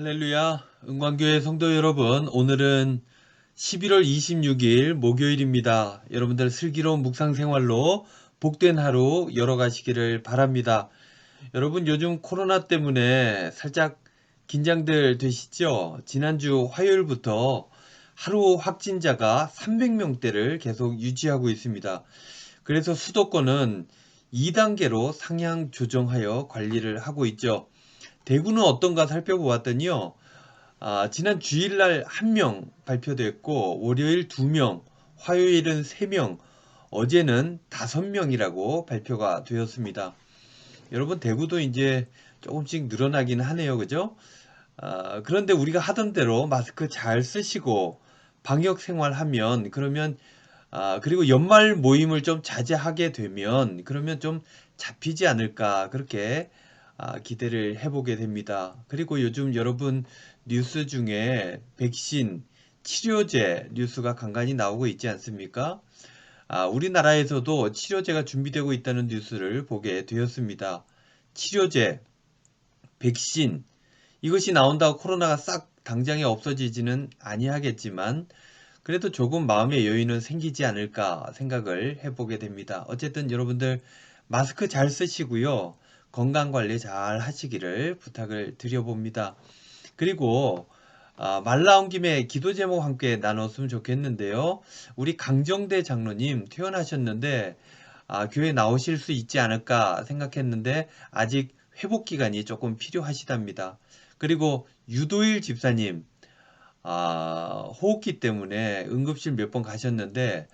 할렐루야, 은광교회 성도 여러분, 오늘은 11월 26일 목요일입니다. 여러분들 슬기로운 묵상 생활로 복된 하루 열어가시기를 바랍니다. 여러분 요즘 코로나 때문에 살짝 긴장들 되시죠? 지난주 화요일부터 하루 확진자가 300명대를 계속 유지하고 있습니다. 그래서 수도권은 2단계로 상향 조정하여 관리를 하고 있죠. 대구는 어떤가 살펴보았더니요. 지난 주일날 1명 발표됐고, 월요일 2명, 화요일은 3명, 어제는 5명이라고 발표가 되었습니다. 여러분, 대구도 이제 조금씩 늘어나긴 하네요. 그죠? 그런데 우리가 하던 대로 마스크 잘 쓰시고, 방역 생활하면, 그러면, 그리고 연말 모임을 좀 자제하게 되면, 그러면 좀 잡히지 않을까, 그렇게 기대를 해보게 됩니다. 그리고 요즘 여러분 뉴스 중에 백신, 치료제 뉴스가 간간히 나오고 있지 않습니까? 우리나라에서도 치료제가 준비되고 있다는 뉴스를 보게 되었습니다. 치료제, 백신, 이것이 나온다고 코로나가 싹 당장에 없어지지는 아니하겠지만, 그래도 조금 마음의 여유는 생기지 않을까 생각을 해보게 됩니다. 어쨌든 여러분들 마스크 잘 쓰시고요. 건강 관리 잘 하시기를 부탁을 드려봅니다. 그리고 말 나온 김에 기도 제목 함께 나눴으면 좋겠는데요. 우리 강정대 장로님 퇴원하셨는데 교회 나오실 수 있지 않을까 생각했는데 아직 회복 기간이 조금 필요하시답니다. 그리고 유도일 집사님 호흡기 때문에 응급실 몇 번 가셨는데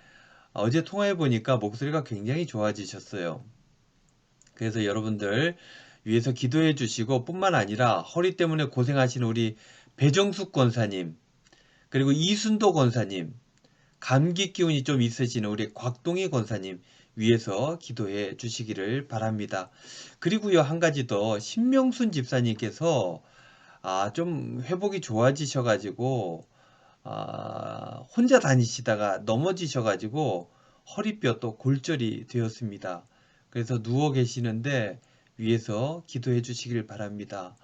어제 통화해 보니까 목소리가 굉장히 좋아지셨어요. 그래서 여러분들 위해서 기도해 주시고 뿐만 아니라 허리 때문에 고생하시는 우리 배정숙 권사님, 그리고 이순도 권사님, 감기 기운이 좀 있으시는 우리 곽동희 권사님 위해서 기도해 주시기를 바랍니다. 그리고요, 한 가지 더, 신명순 집사님께서 좀 회복이 좋아지셔가지고 혼자 다니시다가 넘어지셔가지고 허리뼈 또 골절이 되었습니다. 그래서 누워 계시는데 위에서 기도해 주시길 바랍니다.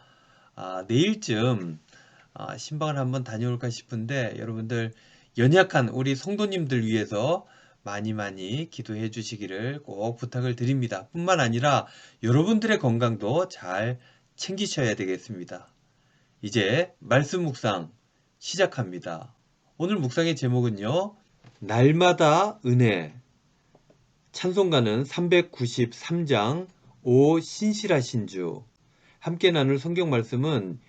내일쯤 신방을 한번 다녀올까 싶은데 여러분들 연약한 우리 성도님들 위해서 많이 많이 기도해 주시기를 꼭 부탁을 드립니다. 뿐만 아니라 여러분들의 건강도 잘 챙기셔야 되겠습니다. 이제 말씀 묵상 시작합니다. 오늘 묵상의 제목은요, 날마다 은혜. 찬송가는 393장 오 신실하신 주. 함께 나눌 성경 말씀은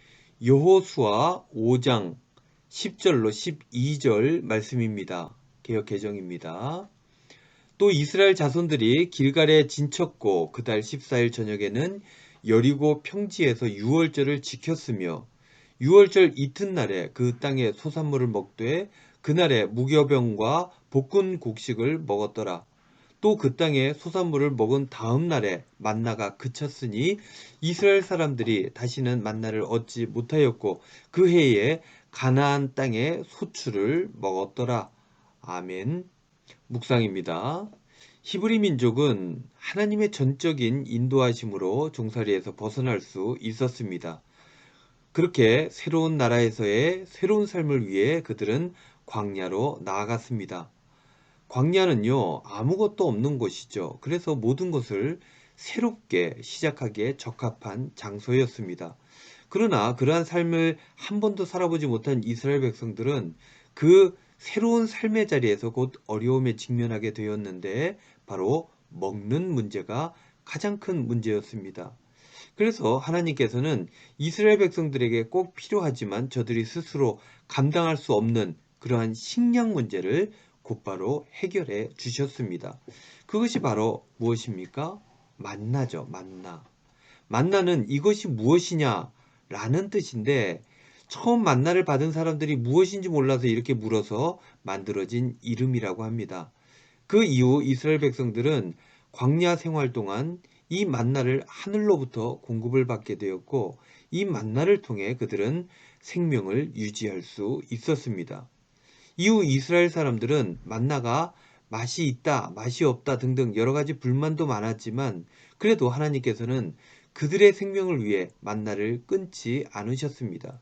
여호수아 5장 10절로 12절 말씀입니다. 개역 개정입니다. 또 이스라엘 자손들이 길갈에 진쳤고 그달 14일 저녁에는 여리고 평지에서 유월절을 지켰으며 유월절 이튿날에 그 땅의 소산물을 먹되 그날에 무교병과 볶은 곡식을 먹었더라. 또 그 땅의 소산물을 먹은 다음 날에 만나가 그쳤으니 이스라엘 사람들이 다시는 만나를 얻지 못하였고 그 해에 가나안 땅의 소출을 먹었더라. 아멘. 묵상입니다. 히브리 민족은 하나님의 전적인 인도하심으로 종살이에서 벗어날 수 있었습니다. 그렇게 새로운 나라에서의 새로운 삶을 위해 그들은 광야로 나아갔습니다. 광야는요, 아무것도 없는 곳이죠. 그래서 모든 것을 새롭게 시작하기에 적합한 장소였습니다. 그러나 그러한 삶을 한 번도 살아보지 못한 이스라엘 백성들은 그 새로운 삶의 자리에서 곧 어려움에 직면하게 되었는데 바로 먹는 문제가 가장 큰 문제였습니다. 그래서 하나님께서는 이스라엘 백성들에게 꼭 필요하지만 저들이 스스로 감당할 수 없는 그러한 식량 문제를 곧바로 해결해 주셨습니다. 그것이 바로 무엇입니까? 만나죠, 만나. 만나는 이것이 무엇이냐? 라는 뜻인데, 처음 만나를 받은 사람들이 무엇인지 몰라서 이렇게 물어서 만들어진 이름이라고 합니다. 그 이후 이스라엘 백성들은 광야 생활 동안 이 만나를 하늘로부터 공급을 받게 되었고, 이 만나를 통해 그들은 생명을 유지할 수 있었습니다. 이후 이스라엘 사람들은 만나가 맛이 있다, 맛이 없다 등등 여러 가지 불만도 많았지만 그래도 하나님께서는 그들의 생명을 위해 만나를 끊지 않으셨습니다.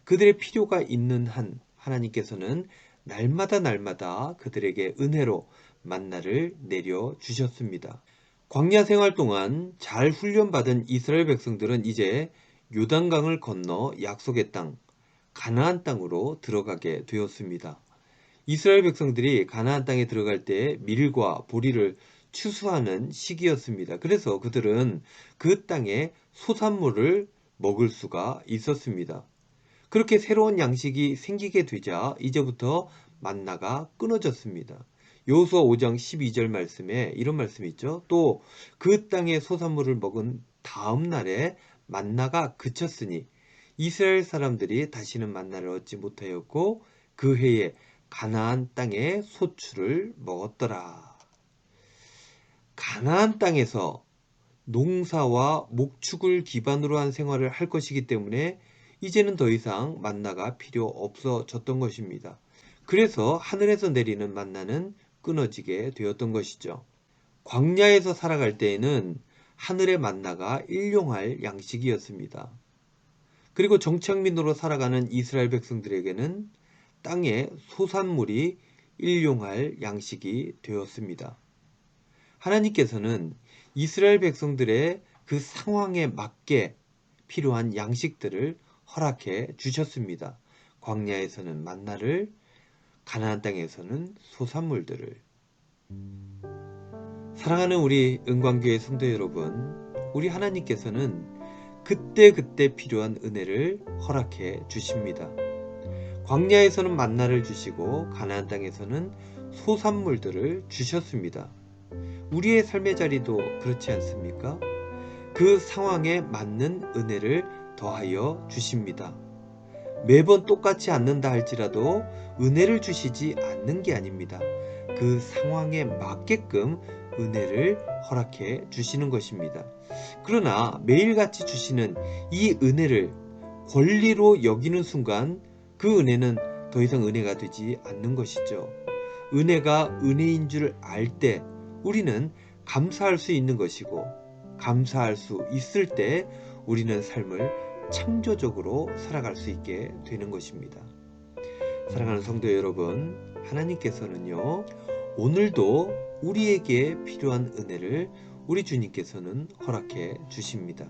그들의 필요가 있는 한 하나님께서는 날마다 그들에게 은혜로 만나를 내려 주셨습니다. 광야 생활 동안 잘 훈련받은 이스라엘 백성들은 이제 요단강을 건너 약속의 땅, 가나안 땅으로 들어가게 되었습니다. 이스라엘 백성들이 가나안 땅에 들어갈 때 밀과 보리를 추수하는 시기였습니다. 그래서 그들은 그 땅의 소산물을 먹을 수가 있었습니다. 그렇게 새로운 양식이 생기게 되자 이제부터 만나가 끊어졌습니다. 여호수아 5장 12절 말씀에 이런 말씀이 있죠. 또 그 땅의 소산물을 먹은 다음 날에 만나가 그쳤으니 이스라엘 사람들이 다시는 만나를 얻지 못하였고 그 해에 가나안 땅의 소출을 먹었더라. 가나안 땅에서 농사와 목축을 기반으로 한 생활을 할 것이기 때문에 이제는 더 이상 만나가 필요 없어졌던 것입니다. 그래서 하늘에서 내리는 만나는 끊어지게 되었던 것이죠. 광야에서 살아갈 때에는 하늘의 만나가 일용할 양식이었습니다. 그리고 정착민으로 살아가는 이스라엘 백성들에게는 땅의 소산물이 일용할 양식이 되었습니다. 하나님께서는 이스라엘 백성들의 그 상황에 맞게 필요한 양식들을 허락해 주셨습니다. 광야에서는 만나를, 가나안 땅에서는 소산물들을. 사랑하는 우리 은광교회 성도 여러분, 우리 하나님께서는 그때그때 필요한 은혜를 허락해 주십니다. 광야에서는 만나를 주시고 가나안 땅에서는 소산물들을 주셨습니다. 우리의 삶의 자리도 그렇지 않습니까? 그 상황에 맞는 은혜를 더하여 주십니다. 매번 똑같지 않는다 할지라도 은혜를 주시지 않는 게 아닙니다. 그 상황에 맞게끔 은혜를 허락해 주시는 것입니다. 그러나 매일같이 주시는 이 은혜를 권리로 여기는 순간 그 은혜는 더 이상 은혜가 되지 않는 것이죠. 은혜가 은혜인 줄 알 때 우리는 감사할 수 있는 것이고, 감사할 수 있을 때 우리는 삶을 창조적으로 살아갈 수 있게 되는 것입니다. 사랑하는 성도 여러분, 하나님께서는요, 오늘도 우리에게 필요한 은혜를 우리 주님께서는 허락해 주십니다.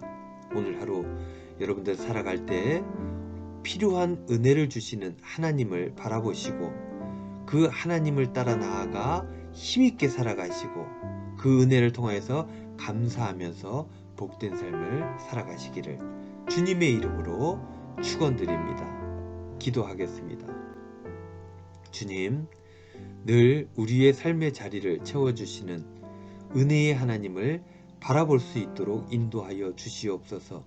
오늘 하루 여러분들 살아갈 때 필요한 은혜를 주시는 하나님을 바라보시고 그 하나님을 따라 나아가 힘있게 살아가시고 그 은혜를 통하여서 감사하면서 복된 삶을 살아가시기를 주님의 이름으로 축원드립니다. 기도하겠습니다. 주님, 늘 우리의 삶의 자리를 채워주시는 은혜의 하나님을 바라볼 수 있도록 인도하여 주시옵소서.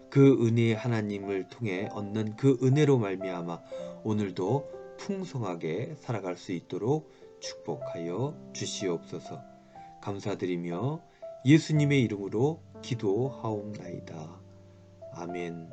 그 은혜의 하나님을 통해 얻는 그 은혜로 말미암아 오늘도 풍성하게 살아갈 수 있도록 축복하여 주시옵소서. 감사드리며 예수님의 이름으로 기도하옵나이다. 아멘.